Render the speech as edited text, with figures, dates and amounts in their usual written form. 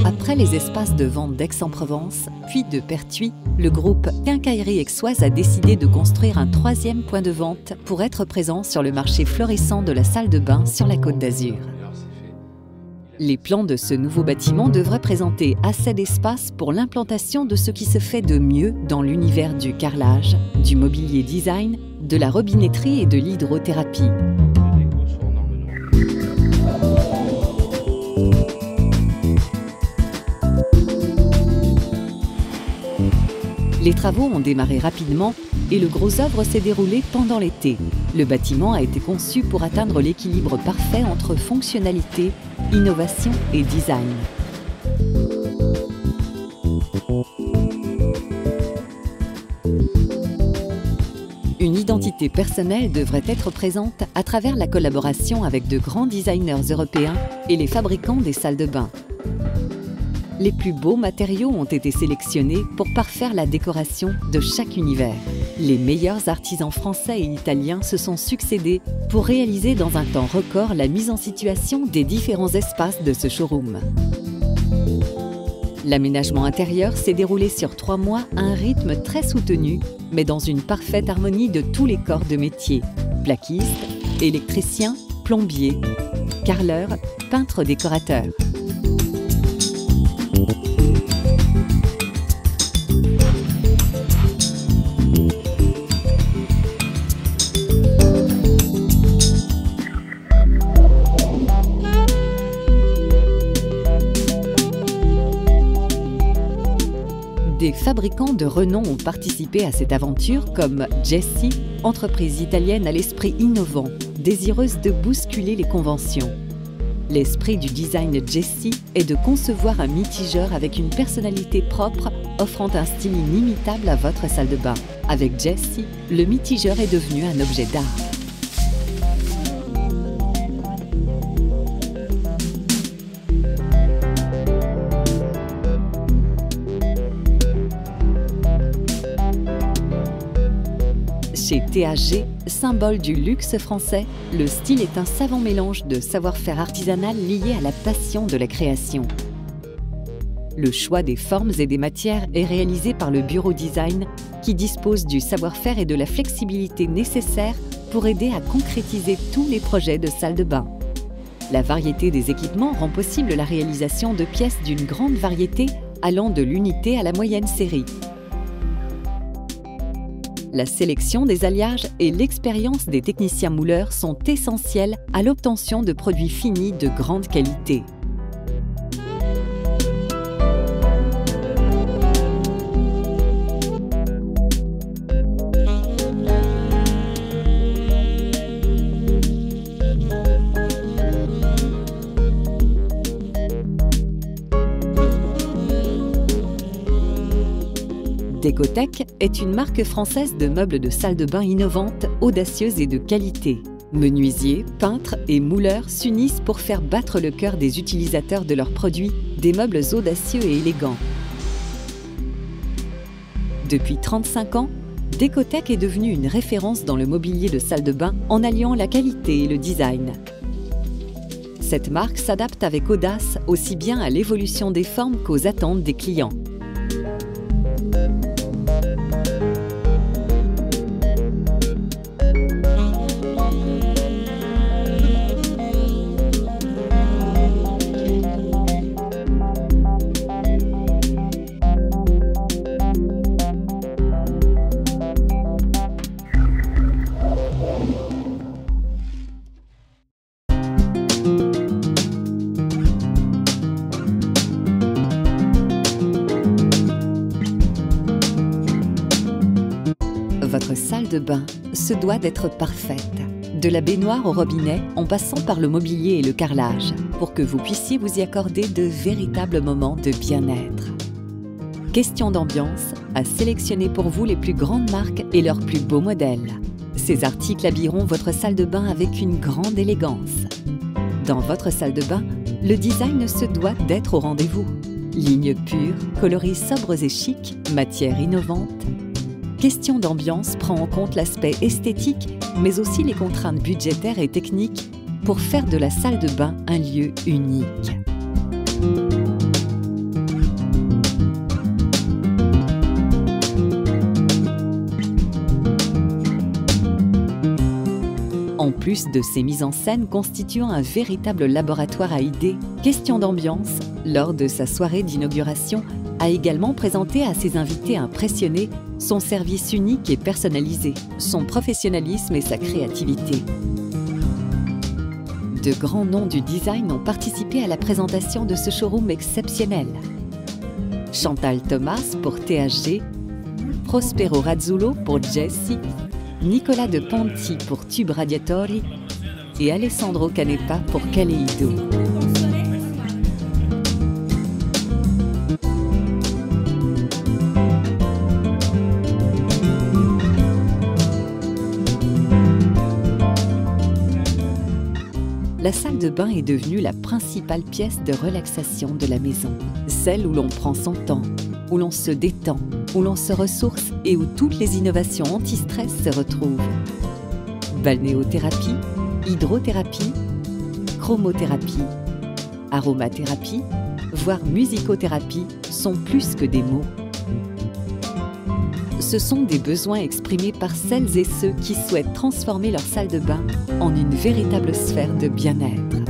Après les espaces de vente d'Aix-en-Provence, puis de Pertuis, le groupe Quincaillerie Aixoise a décidé de construire un 3e point de vente pour être présent sur le marché florissant de la salle de bain sur la Côte d'Azur. Les plans de ce nouveau bâtiment devraient présenter assez d'espace pour l'implantation de ce qui se fait de mieux dans l'univers du carrelage, du mobilier design, de la robinetterie et de l'hydrothérapie. Les travaux ont démarré rapidement et le gros œuvre s'est déroulé pendant l'été. Le bâtiment a été conçu pour atteindre l'équilibre parfait entre fonctionnalité, innovation et design. Une identité personnelle devrait être présente à travers la collaboration avec de grands designers européens et les fabricants des salles de bain. Les plus beaux matériaux ont été sélectionnés pour parfaire la décoration de chaque univers. Les meilleurs artisans français et italiens se sont succédés pour réaliser dans un temps record la mise en situation des différents espaces de ce showroom. L'aménagement intérieur s'est déroulé sur 3 mois à un rythme très soutenu, mais dans une parfaite harmonie de tous les corps de métier: plaquistes, électriciens, plombiers, carreleurs, peintres décorateurs. Des fabricants de renom ont participé à cette aventure comme Jessie, entreprise italienne à l'esprit innovant, désireuse de bousculer les conventions. L'esprit du design Jessie est de concevoir un mitigeur avec une personnalité propre, offrant un style inimitable à votre salle de bain. Avec Jessie, le mitigeur est devenu un objet d'art. Chez THG, symbole du luxe français, le style est un savant mélange de savoir-faire artisanal lié à la passion de la création. Le choix des formes et des matières est réalisé par le bureau design qui dispose du savoir-faire et de la flexibilité nécessaires pour aider à concrétiser tous les projets de salle de bain. La variété des équipements rend possible la réalisation de pièces d'une grande variété allant de l'unité à la moyenne série. La sélection des alliages et l'expérience des techniciens mouleurs sont essentiels à l'obtention de produits finis de grande qualité. Décotech est une marque française de meubles de salle de bain innovantes, audacieuses et de qualité. Menuisiers, peintres et mouleurs s'unissent pour faire battre le cœur des utilisateurs de leurs produits, des meubles audacieux et élégants. Depuis 35 ans, Décotech est devenue une référence dans le mobilier de salle de bain en alliant la qualité et le design. Cette marque s'adapte avec audace aussi bien à l'évolution des formes qu'aux attentes des clients. Votre salle de bain se doit d'être parfaite, de la baignoire au robinet en passant par le mobilier et le carrelage, pour que vous puissiez vous y accorder de véritables moments de bien-être. Question d'ambiance, à sélectionner pour vous les plus grandes marques et leurs plus beaux modèles. Ces articles habilleront votre salle de bain avec une grande élégance. Dans votre salle de bain, le design se doit d'être au rendez-vous. Lignes pures, coloris sobres et chics, matières innovantes. Question d'ambiance prend en compte l'aspect esthétique, mais aussi les contraintes budgétaires et techniques pour faire de la salle de bain un lieu unique. En plus de ces mises en scène constituant un véritable laboratoire à idées, Question d'ambiance, lors de sa soirée d'inauguration, a également présenté à ses invités impressionnés son service unique et personnalisé, son professionnalisme et sa créativité. De grands noms du design ont participé à la présentation de ce showroom exceptionnel. Chantal Thomas pour THG, Prospero Razzulo pour Jessie, Nicolas de Ponti pour Tube Radiatori et Alessandro Canepa pour Caleido. La salle de bain est devenue la principale pièce de relaxation de la maison. Celle où l'on prend son temps, où l'on se détend, où l'on se ressource et où toutes les innovations anti-stress se retrouvent. Balnéothérapie, hydrothérapie, chromothérapie, aromathérapie, voire musicothérapie sont plus que des mots. Ce sont des besoins exprimés par celles et ceux qui souhaitent transformer leur salle de bain en une véritable sphère de bien-être.